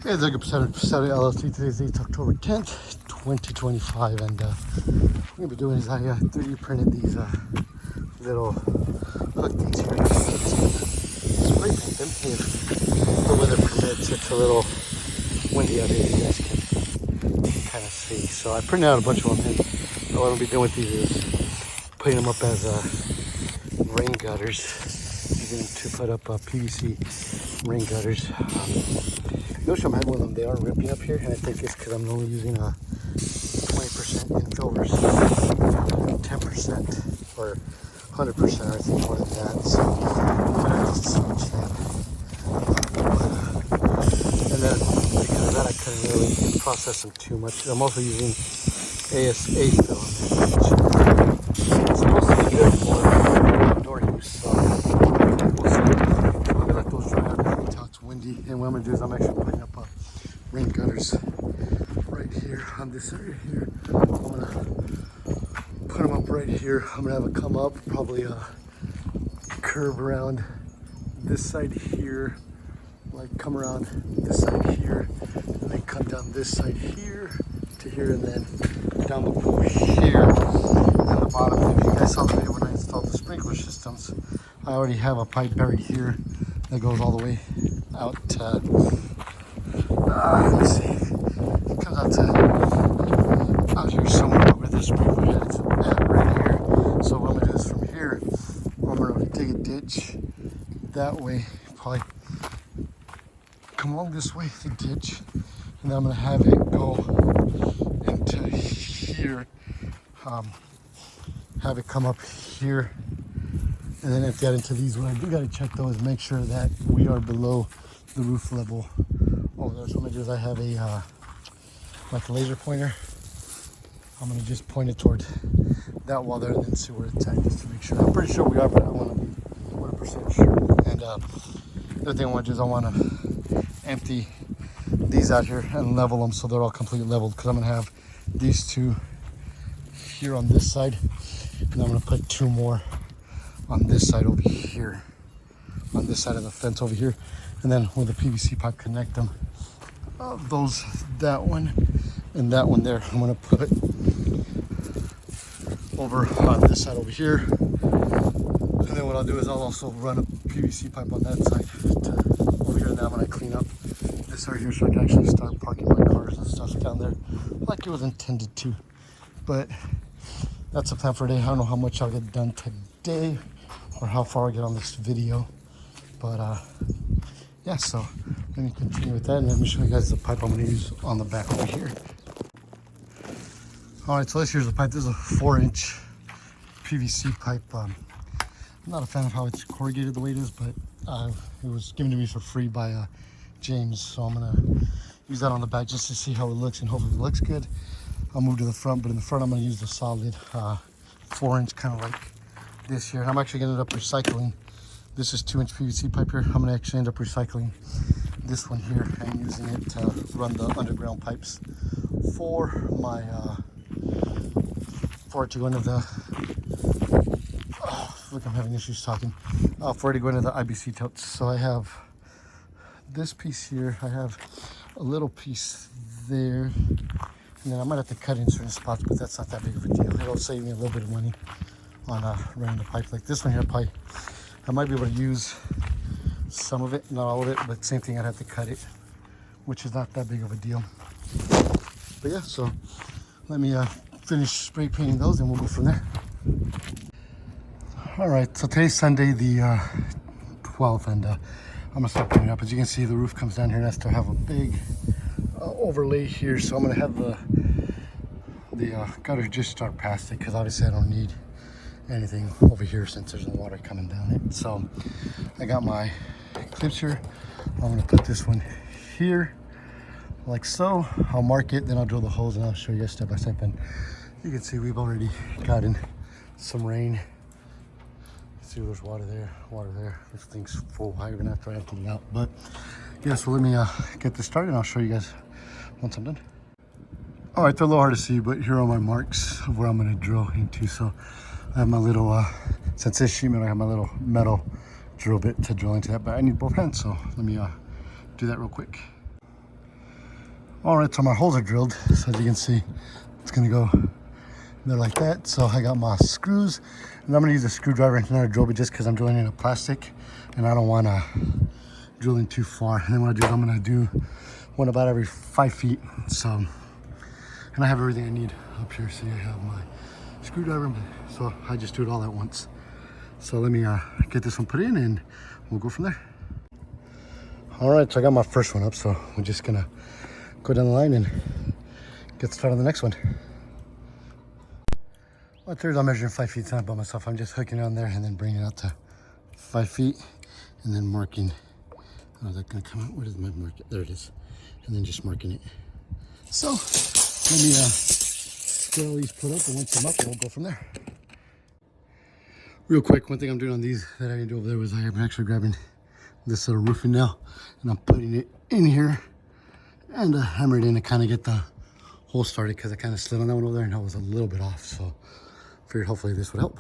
Hey, it's like Saturday LLC. Today's date October 10th, 2025, and what I'm gonna be doing is I 3D printed these little hook things here. Spray paint them if the weather permits. It's a little windy out here, you guys can kind of see. So I printed out a bunch of them, and what I'm gonna be doing with these is putting them up as rain gutters. Using them to put up PVC rain gutters. Notice I'm having one of them, they are ripping up here, and I think it's because I'm only using a 20% infill versus 10% or 100% or I think more than that. So I'm gonna have to switch that. And then because of that, I couldn't really process them too much. I'm also using ASA film, which is supposed to be good for outdoor use. So we'll see. I'm gonna let those dry out until it's windy. And what I'm gonna do is I'm actually putting up rain gutters right here on this area here. I'm gonna put them up right here. I'm gonna have it come up, probably curve around this side here, like come around this side here, and then come down this side here to here, and then down the pool here at the bottom. If you guys saw the video when I installed the sprinkler systems, I already have a pipe buried here that goes all the way out to let me see. It comes out here somewhere over this sprinkler head. It's at right here. So what I'm gonna do is from here, I'm gonna dig a ditch that way, probably come along this way, the ditch, and then I'm gonna have it go into here, have it come up here, and then empty out into these. What I do gotta check though is make sure that we are below the roof level over there. So what I'm gonna do is I have a like a laser pointer. I'm gonna just point it toward that wall there and then see where it's at, just to make sure. I'm pretty sure we are, but I want to be 100% sure. And the other thing I want to do is I want to empty these out here and level them so they're all completely leveled, because I'm gonna have these two here on this side, and I'm gonna put two more on this side over here, on this side of the fence over here, and then with a PVC pipe connect them. That one and that one there, I'm gonna put over on this side over here, and then what I'll do is I'll also run a PVC pipe on that side to over here. Now when I clean up this area here, so I can actually start parking my cars and stuff down there like it was intended to. But that's the plan for today. I don't know how much I'll get done today or how far I get on this video, but yeah, so let me continue with that, and let me show you guys the pipe I'm going to use on the back over here. All right, so here's the pipe. This is a 4-inch PVC pipe. I'm not a fan of how it's corrugated the way it is, but it was given to me for free by James, so I'm going to use that on the back just to see how it looks, and hopefully it looks good. I'll move to the front, but in the front I'm going to use the solid 4-inch, kind of like this here. And I'm actually going to end up recycling. This is 2-inch PVC pipe here. I'm going to actually end up recycling this one here and using it to run the underground pipes for my for it to go into the look, I'm having issues talking, for it to go into the IBC totes. So I have this piece here, I have a little piece there, and then I might have to cut in certain spots, but that's not that big of a deal. It'll save me a little bit of money on running the pipe. Like this one here, pipe, I might be able to use some of it, not all of it, but same thing, I'd have to cut it, which is not that big of a deal. But yeah, so let me finish spray painting those and we'll go from there. All right, so today's Sunday the 12th, and I'm gonna start putting it up. As you can see, the roof comes down here, and I still have a big overlay here, so I'm gonna have the gutter just start past it, because obviously I don't need anything over here since there's no water coming down it. So I got my clips here. I'm gonna put this one here like so. I'll mark it, then I'll drill the holes, and I'll show you guys step by step. And you can see we've already gotten some rain. See, there's water there, water there. This thing's full. I'm gonna have to empty it out. But yeah, so let me get this started, and I'll show you guys once I'm done. All right, they're a little hard to see, but here are my marks of where I'm gonna drill into. So I have my little, since this sheet metal, I have my little metal drill bit to drill into that, but I need both hands, so let me do that real quick. All right, so my holes are drilled. So as you can see, it's gonna go there like that. So I got my screws, and I'm gonna use a screwdriver and not a drill bit just because I'm drilling in a plastic, and I don't wanna drill in too far. And then what I do is I'm gonna do one about every 5 feet. So, and I have everything I need up here. See, I have my screwdriver, so I just do it all at once. So let me get this one put in and we'll go from there. All right, so I got my first one up, so we're just gonna go down the line and get started on the next one. Well, third, I'm measuring 5 feet. It's not by myself. I'm just hooking it on there and then bringing it out to 5 feet and then marking. Oh, is that gonna come out? Where does my mark? There it is. And then just marking it. So let me get all these put up, and once I'm up, we'll go from there. Real quick, one thing I'm doing on these that I didn't do over there was I'm actually grabbing this little roofing nail and I'm putting it in here and hammer it in to kind of get the hole started, because I kind of slid on that one over there and I was a little bit off. So I figured hopefully this would help.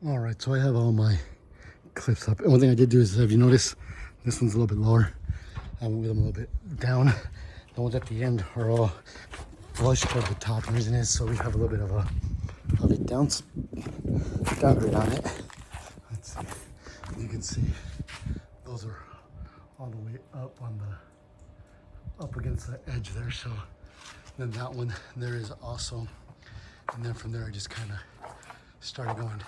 All right, so I have all my clips up. And one thing I did do is, if you notice, this one's a little bit lower. I went with them a little bit down. The ones at the end are all flush toward the top. The reason is so we have a little bit of a downgrade on it. Let's see. You can see those are all the way up against the edge there. So then that one there is also, and then from there I just kind of started going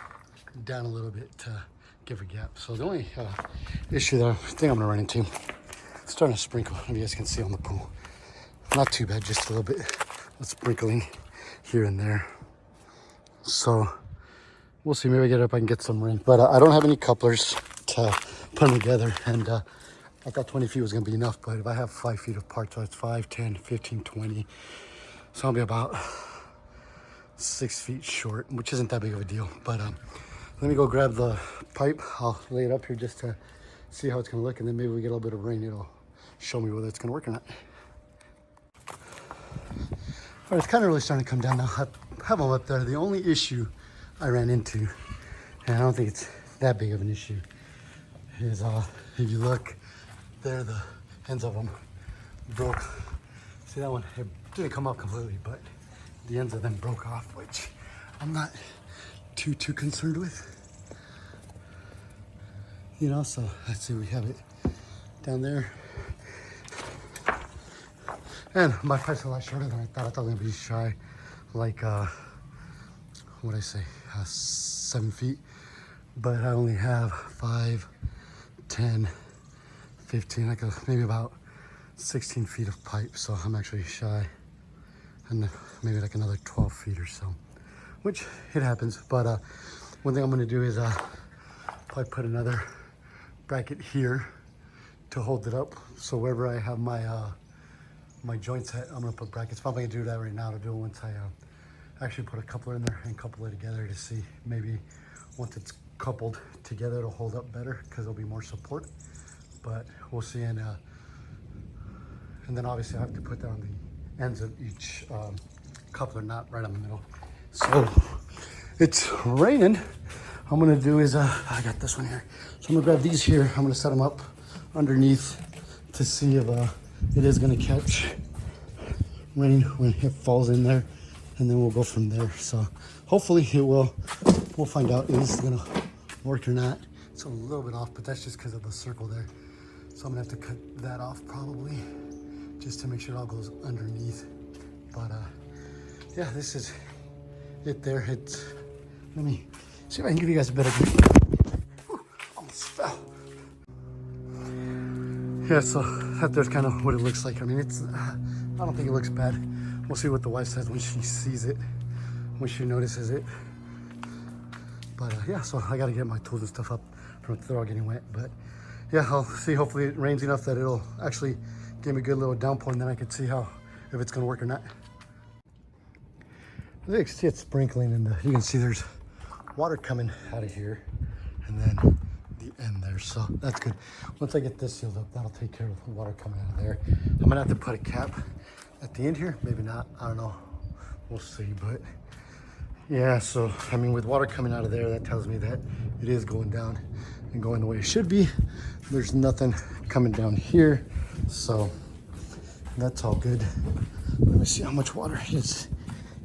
down a little bit to give a gap. So the only issue that I think I'm gonna run into, it's starting to sprinkle. If you guys can see on the pool, not too bad, just a little bit of sprinkling here and there. So we'll see, maybe I get it up, I can get some rain. But I don't have any couplers to put them together, and I thought 20 feet was gonna be enough, but if I have 5 feet apart, so it's 5, 10, 15, 20, so I'll be about 6 feet short, which isn't that big of a deal. But let me go grab the pipe. I'll lay it up here just to see how it's gonna look, and then maybe we get a little bit of rain, it'll show me whether it's gonna work or not. All right, it's kind of really starting to come down now. I have them up there. The only issue I ran into, and I don't think it's that big of an issue, is if you look there, the ends of them broke. See that one? It didn't come off completely, but the ends of them broke off, which I'm not too concerned with. You know, so let's see, we have it down there. And my pipe's a lot shorter than I thought. I thought it was gonna be shy, like, what'd I say, 7 feet. But I only have 5, 10, 15, like maybe about 16 feet of pipe. So I'm actually shy, and maybe like another 12 feet or so, which it happens. But one thing I'm gonna do is probably put another bracket here to hold it up. So wherever I have my my joints set, I'm gonna put brackets. Probably gonna do that right now to do it once I actually put a coupler in there and couple it together to see maybe once it's coupled together it'll hold up better because there'll be more support. But we'll see. And then obviously I have to put that on the ends of each coupler, not right on the middle. So it's raining. I'm gonna do is I got this one here, so I'm gonna grab these here. I'm gonna set them up underneath to see if it is gonna catch rain when it falls in there, and then we'll go from there. So hopefully it will. We'll find out is it gonna work or not. It's a little bit off, but that's just because of the circle there. So I'm gonna have to cut that off probably, just to make sure it all goes underneath. But yeah, this is it there. It's, let me see if I can give you guys a better view. Whew, almost fell. Yeah, so that there's kind of what it looks like. I mean, it's, I don't think it looks bad. We'll see what the wife says when she sees it, when she notices it. But yeah, so I gotta get my tools and stuff up from they're all getting wet. But yeah, I'll see. Hopefully it rains enough that it'll actually give me a good little downpour, and then I can see if it's gonna work or not. You can see it's sprinkling, and you can see there's water coming out of here, and then the end there. So that's good. Once I get this sealed up, that'll take care of the water coming out of there. I'm gonna have to put a cap at the end here. Maybe not. I don't know. We'll see. But yeah, so I mean, with water coming out of there, that tells me that it is going down and going the way it should be. There's nothing coming down here, so that's all good. Let me see how much water is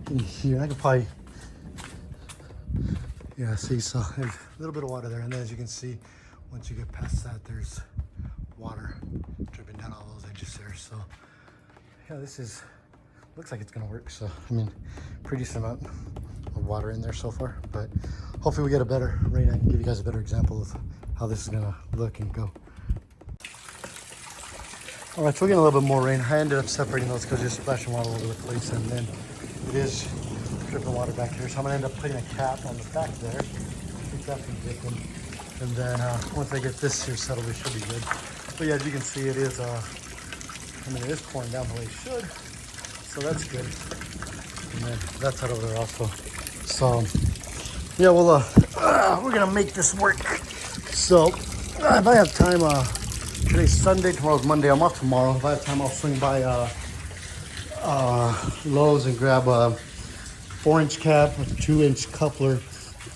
in here. I could probably, yeah, see, so there's a little bit of water there. And then as you can see, once you get past that, there's water dripping down all those edges there. So yeah, this is, looks like it's gonna work. So, I mean, pretty decent amount of water in there so far, but hopefully we get a better rain. I can give you guys a better example of how this is gonna look and go. All right, so we're getting a little bit more rain. I ended up separating those because it's splashing water all over the place, and then it is dripping water back here. So I'm gonna end up putting a cap on the back there, keep that from dripping. And then once I get this here settled, it should be good. But yeah, as you can see, it is, I mean, it is pouring down the way it should. So that's good. And then that's that over there also. So yeah, well, we're gonna make this work. So if I have time, today's Sunday, tomorrow's Monday. I'm off tomorrow. If I have time, I'll swing by Lowe's and grab a 4-inch cap with a 2-inch coupler,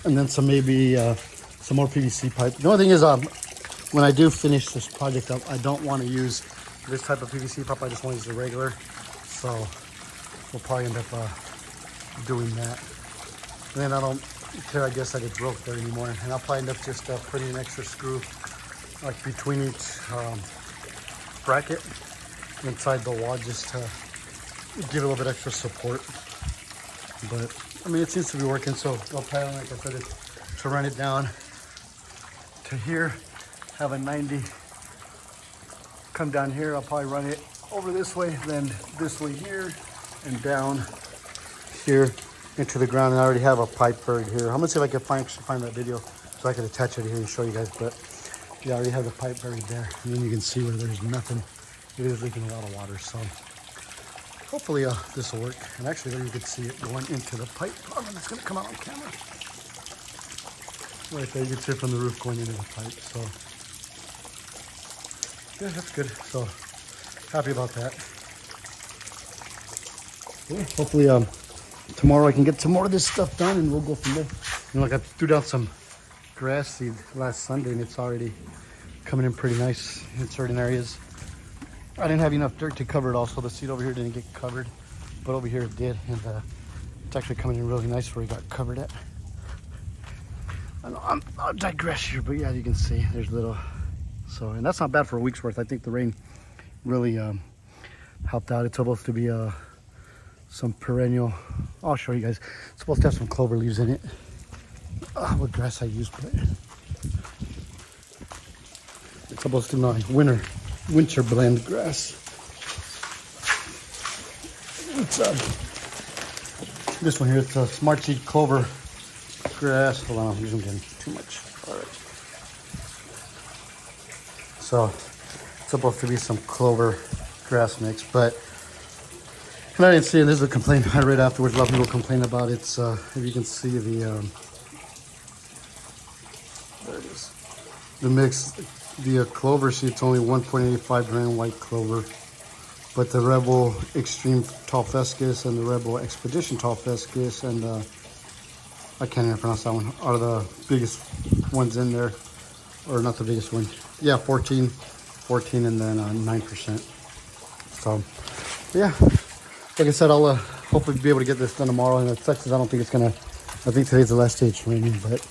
and then some maybe some more PVC pipe. The only thing is, when I do finish this project up, I don't want to use this type of PVC pipe. I just want to use the regular. So we'll probably end up doing that. And then I don't care, I guess, that it broke there anymore. And I'll probably end up just putting an extra screw like between each bracket inside the wall, just to give it a little bit extra support. But I mean, it seems to be working. So I'll plan, like I said, to run it down to here, have a 90 come down here. I'll probably run it over this way, then this way here, and down here into the ground. And I already have a pipe buried here. I'm gonna see if I can find that video so I can attach it here and show you guys. But yeah, I already have the pipe buried there, and then you can see where there's nothing. It is leaking a lot of water, so hopefully this will work. And actually there you can see it going into the pipe. Oh, and it's gonna come out on camera. Right there, you can see it from the roof going into the pipe. So yeah, that's good. So happy about that. Yeah, hopefully tomorrow I can get some more of this stuff done, and we'll go from there. You know, like I threw down some grass seed last Sunday, and it's already coming in pretty nice in certain areas. I didn't have enough dirt to cover it all, so the seed over here didn't get covered, but over here it did, and it's actually coming in really nice where it got covered at. I know I'll digress here, but yeah, you can see there's little. So, and that's not bad for a week's worth. I think the rain really helped out. It's supposed to be some perennial. I'll show you guys. It's supposed to have some clover leaves in it. What grass I use, but it's supposed to be like winter blend grass. It's this one here. It's a Smart Seed Clover grass. Hold on, I'm getting too much. All right. So it's supposed to be some clover grass mix, but and I didn't see it. This is a complaint I read afterwards. A lot of people complain about it. It's if you can see the there it is. The mix, the clover seed, it's only 1.85 gram white clover, but the Rebel Extreme Tall Fescus and the Rebel Expedition Tall Fescus and I can't even pronounce that one, are the biggest ones in there, or not the biggest one. Yeah, 14, and then 9%. So yeah, like I said, I'll hopefully be able to get this done tomorrow. And it sucks because I don't think it's gonna. I think today's the last day it's raining, but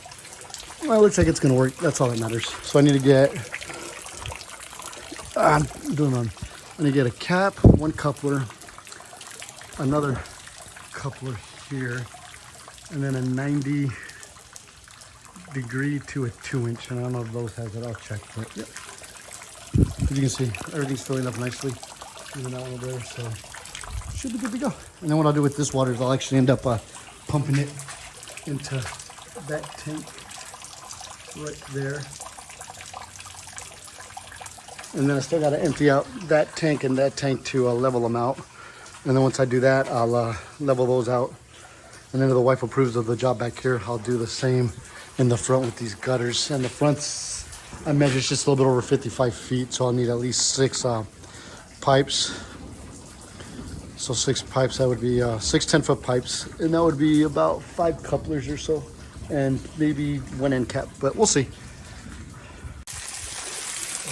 well, it looks like it's gonna work. That's all that matters. So I need to get. I need to get a cap, one coupler, another coupler here, and then a 90 degree to a 2-inch. And I don't know if those has it. I'll check. But yeah, as you can see, everything's filling up nicely. Even that one over there, so should be good to go. And then what I'll do with this water is I'll actually end up pumping it into that tank right there. And then I still got to empty out that tank and that tank to level them out. And then once I do that, I'll level those out. And then if the wife approves of the job back here, I'll do the same in the front with these gutters. And the front's, I measured just a little bit over 55 feet, so I'll need at least 6 pipes. So 6 pipes, that would be 6 10-foot pipes, and that would be about 5 couplers or so, and maybe 1 end cap, but we'll see.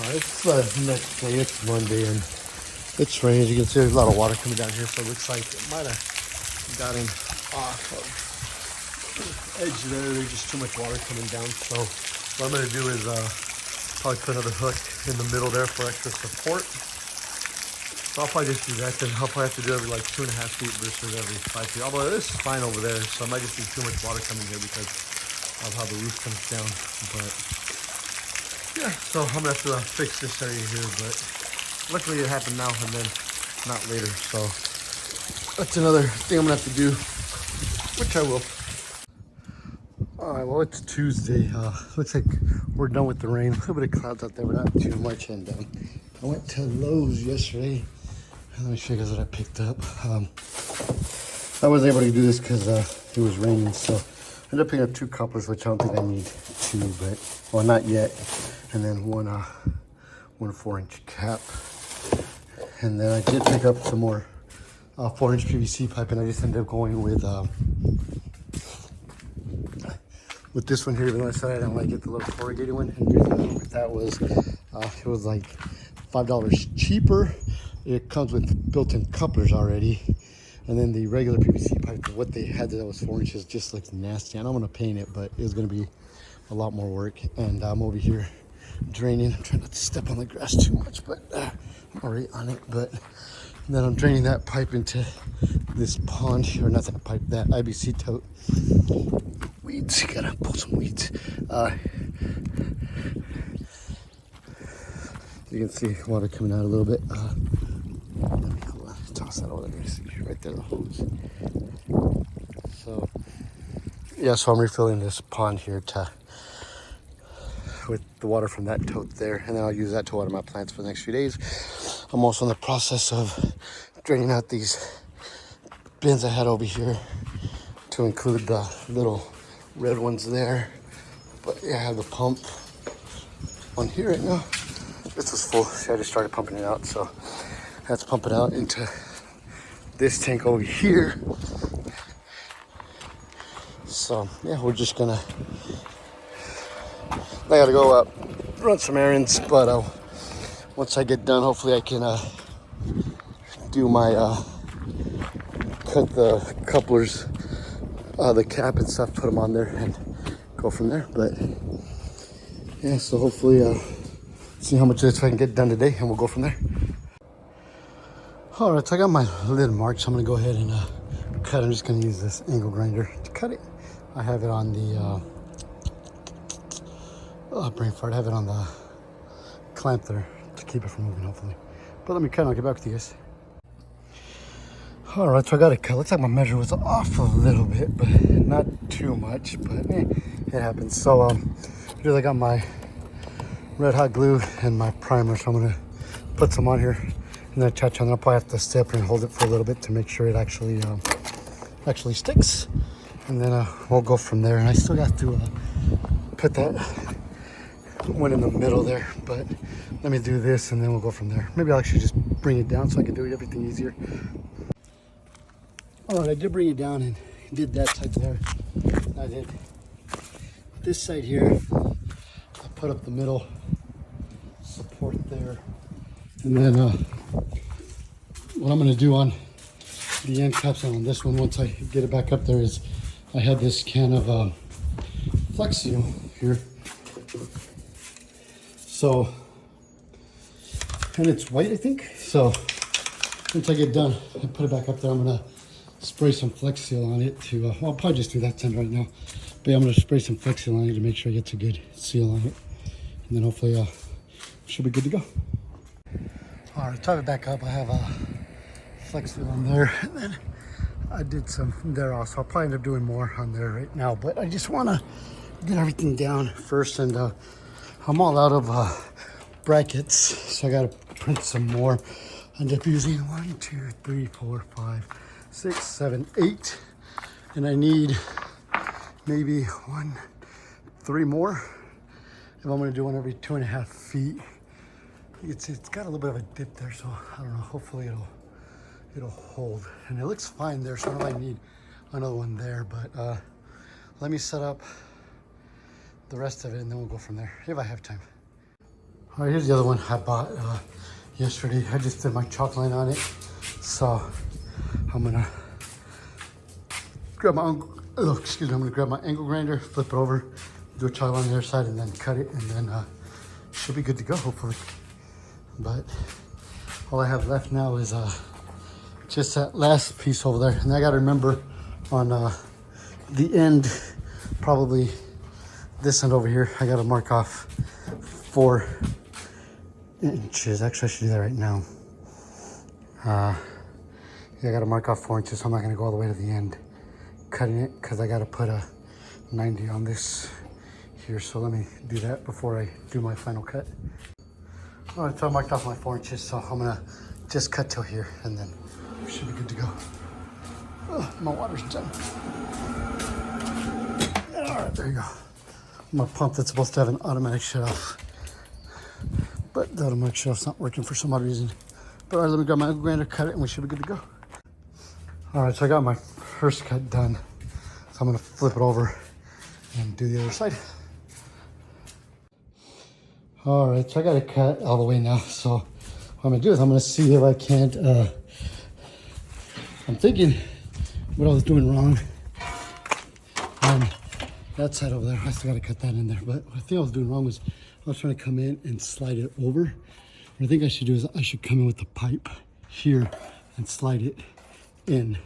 It's the next day, it's Monday, and It's rain. As you can see, there's a lot of water coming down here, so it looks like it might have gotten off of the edge there. There's just too much water coming down. So what I'm going to do is probably put another hook in the middle there for extra support. So I'll probably just do that. Then I'll probably have to do every like 2.5 feet versus every 5 feet. Although this is fine over there, so I might just be too much water coming here because of how the roof comes down. But yeah, so I'm gonna have to fix this area here. But luckily it happened now and then, not later. So that's another thing I'm gonna have to do, which I will. All right, well, it's Tuesday. Looks like we're done with the rain. A little bit of clouds out there, but not too much. And I went to Lowe's yesterday. Let me show you guys what I picked up. I wasn't able to do this because it was raining, so I ended up picking up 2 couplers, which I don't think I need 2, but well, not yet. And then one 4-inch cap. And then I did pick up some more 4-inch PVC pipe, and I just ended up going with this one here. Even though I said I didn't like it, the little corrugated one. And the reason with that was it was like $5 cheaper. It comes with built-in couplers already, and then the regular PVC pipe, what they had that was 4 inches, just looks nasty. And I'm gonna paint it, but it's gonna be a lot more work. And I'm over here draining. I'm trying not to step on the grass too much, but I'm already on it. But then I'm draining that pipe into this pond, or not that pipe, that IBC tote. Weeds, gotta pull some weeds. You can see water coming out a little bit. Let me toss that over there. Right there, the hose. So yeah, so I'm refilling this pond here with the water from that tote there, and then I'll use that to water my plants for the next few days. I'm also in the process of draining out these bins I had over here to include the little red ones there. But yeah, I have the pump on here right now. This was full, so I just started pumping it out. So let's pump it out into this tank over here. So yeah, we're just gonna, I gotta go run some errands, but once I get done, hopefully I can do my cut the couplers, the cap and stuff, put them on there and go from there. But yeah, so hopefully see how much of this I can get done today, and we'll go from there. All right, so I got my lid marked, so I'm gonna go ahead and cut. I'm just gonna use this angle grinder to cut it. I have it on the brain fart. I have it on the clamp there to keep it from moving, hopefully. But let me cut and I'll get back with you guys. All right, so I got it cut. Looks like my measure was off a little bit, but not too much. But it happens. So here I got my red hot glue and my primer, so I'm gonna put some on here and then attach on. I'll probably have to step and hold it for a little bit to make sure it actually sticks, and then we'll go from there. And I still got to put that one in the middle there, but let me do this and then we'll go from there. Maybe I'll actually just bring it down so I can do everything easier. All right, I did bring it down and did that side there. I did this side here. I put up the middle support there, and then what I'm going to do on the end caps and on this one, once I get it back up there, is I had this can of Flex Seal here. So, and it's white, I think. So once I get done and put it back up there, I'm going to spray some Flex Seal on it to, well, I'll probably just do that end right now. But yeah, I'm going to spray some Flex Seal on it to make sure I get a good seal on it. And then hopefully should be good to go. All right, tie it back up. I have a Flex Seal on there. And then I did some there also. I'll probably end up doing more on there right now. But I just want to get everything down first. And I'm all out of brackets. So I got to print some more. I end up using 1, 2, 3, 4, 5, 6, 7, 8. And I need maybe 1, 3 more. If I'm going to do one every 2.5 feet. It's got a little bit of a dip there, so I don't know. Hopefully it'll hold. And it looks fine there, so I don't really need another one there. But let me set up the rest of it, and then we'll go from there if I have time. All right, here's the other one I bought. yesterday. I just did my chalk line on it. So I'm gonna grab my I'm gonna grab my angle grinder, flip it over, do a chalk line on the other side, and then cut it, and then should be good to go, hopefully. But all I have left now is just that last piece over there. And I gotta remember on the end, probably this end over here, I gotta mark off 4 inches. Actually, I should do that right now. Yeah, I gotta mark off 4 inches, so I'm not gonna go all the way to the end cutting it, because I gotta put a 90 on this here. So let me do that before I do my final cut. All right, so I marked off my 4 inches, so I'm gonna just cut till here, and then we should be good to go. Oh, my water's done. All right, there you go. My pump that's supposed to have an automatic shut off, but the automatic shut off's not working for some odd reason. But all right, let me grab my angle grinder, cut it, and we should be good to go. All right, so I got my first cut done. So I'm gonna flip it over and do the other side. All right, so I got it cut all the way now. So what I'm gonna do is I'm gonna see if I can't, I'm thinking what I was doing wrong on that side over there. I still gotta cut that in there. But what I think I was doing wrong was I was trying to come in and slide it over. What I think I should do is I should come in with the pipe here and slide it in.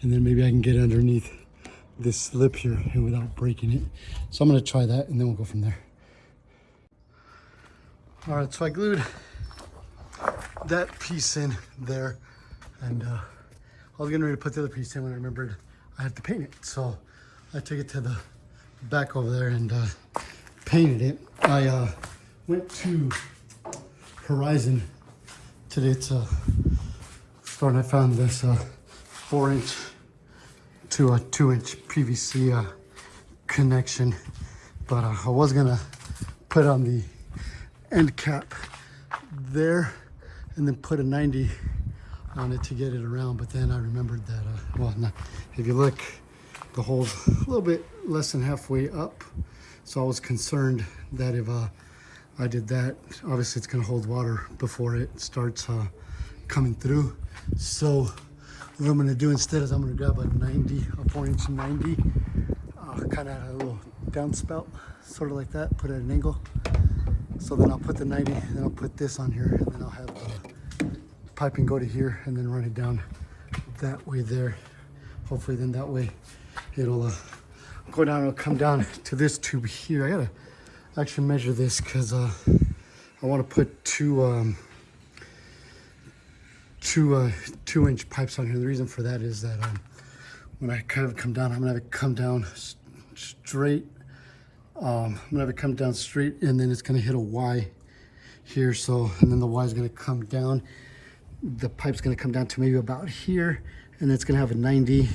And then maybe I can get underneath this lip here and without breaking it. So I'm gonna try that, and then we'll go from there. All right, so I glued that piece in there, and I was getting ready to put the other piece in when I remembered I had to paint it. So I took it to the back over there and painted it. I went to Horizon today. It's a store, and I found this 4-inch to a 2-inch PVC connection, but I was gonna put on the end cap there and then put a 90 on it to get it around. But then I remembered that if you look, the hole's a little bit less than halfway up, so I was concerned that if I did that, obviously it's gonna hold water before it starts coming through. So what I'm gonna do instead is I'm gonna grab a 90, a 4-inch 90, kind of a little downspout, sort of like that, put it at an angle. So then I'll put the 90, and then I'll put this on here, and then I'll have the piping go to here, and then run it down that way there. Hopefully then that way it'll go down, it'll come down to this tube here. I gotta actually measure this, because I wanna put two 2-inch pipes on here. The reason for that is that when I kind of come down, I'm gonna have it come down straight. I'm gonna have it come down straight, and then it's gonna hit a Y here. So, and then the Y is gonna come down. The pipe's gonna come down to maybe about here, and it's gonna have a 90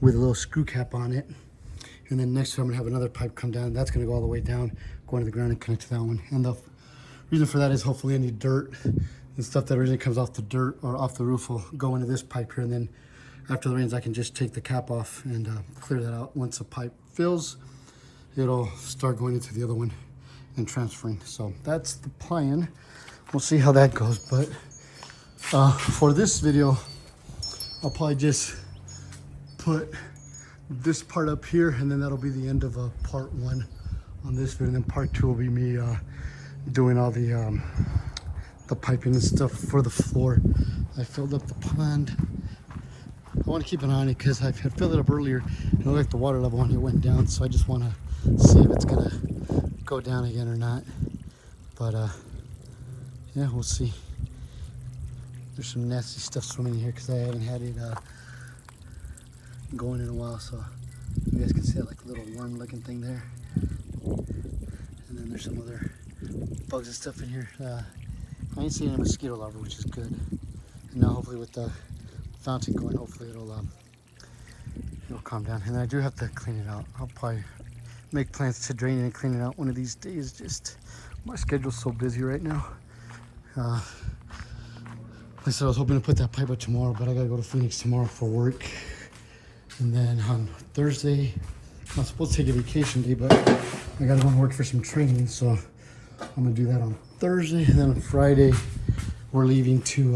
with a little screw cap on it. And then next to it, I'm gonna have another pipe come down. That's gonna go all the way down, go into the ground and connect to that one. And the reason for that is hopefully any dirt and stuff that originally comes off the dirt or off the roof will go into this pipe here. And then after the rains, I can just take the cap off and clear that out. Once the pipe fills, it'll start going into the other one and transferring. So that's the plan. We'll see how that goes. But for this video, I'll probably just put this part up here, and then that'll be the end of part 1 on this video. And then part 2 will be me doing all the piping and stuff for the floor. I filled up the pond. I want to keep an eye on it because I had filled it up earlier and it looked like the water level on it went down. So I just want to see if it's gonna go down again or not. But yeah, we'll see. There's some nasty stuff swimming in here because I haven't had it going in a while. So you guys can see that like little worm looking thing there. And then there's some other bugs and stuff in here. I ain't seeing a mosquito larva, which is good. And now hopefully with the fountain going, hopefully it'll calm down. And I do have to clean it out. I'll probably make plans to drain it and clean it out one of these days. Just my schedule's so busy right now. Like I said, I was hoping to put that pipe up tomorrow, but I gotta go to Phoenix tomorrow for work. And then on Thursday, I'm supposed to take a vacation day, but I gotta go and work for some training. So I'm gonna do that on Thursday, and then on Friday, we're leaving to,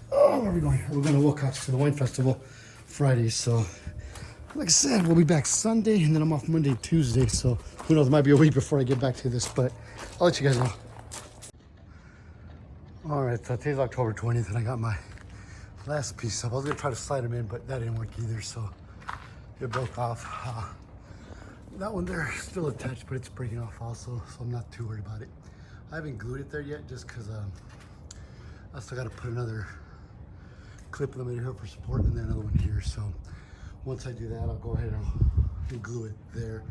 where are we going? We're going to Wilcox to the wine festival Friday. So, like I said, we'll be back Sunday, and then I'm off Monday, Tuesday. So, who knows? It might be a week before I get back to this, but I'll let you guys know. All right, so today's October 20th, and I got my last piece up. I was going to try to slide them in, but that didn't work either, so it broke off. That one there is still attached, but it's breaking off also, so I'm not too worried about it. I haven't glued it there yet just because I still got to put another clip in the middle here for support and then another one here. So once I do that, I'll go ahead and glue it there.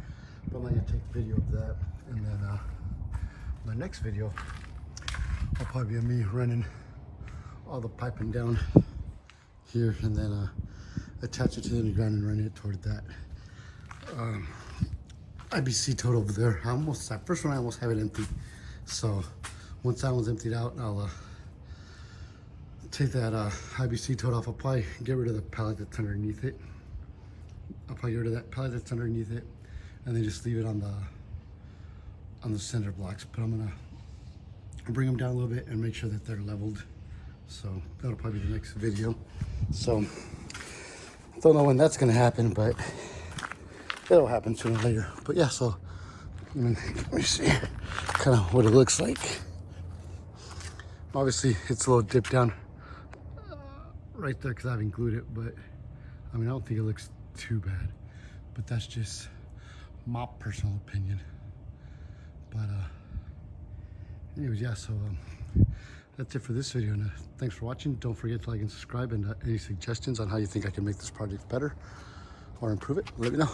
But I'm not going to take video of that. And then my next video will probably be of me running all the piping down here and then attach it to the underground and run it toward that IBC tote over there. That first one I almost have it empty. So once that one's emptied out, I'll take that IBC tote off. I'll probably get rid of the pallet that's underneath it. I'll probably get rid of that pallet that's underneath it and then just leave it on the center blocks. But I'm gonna bring them down a little bit and make sure that they're leveled. So that'll probably be the next video. So don't know when that's gonna happen, but it'll happen sooner or later. But yeah, so let me see kind of what it looks like. Obviously it's a little dipped down right there because I haven't glued it, but I mean I don't think it looks too bad, but that's just my personal opinion. But anyways, yeah, so that's it for this video, and thanks for watching. Don't forget to like and subscribe, and any suggestions on how you think I can make this project better or improve it, let me know.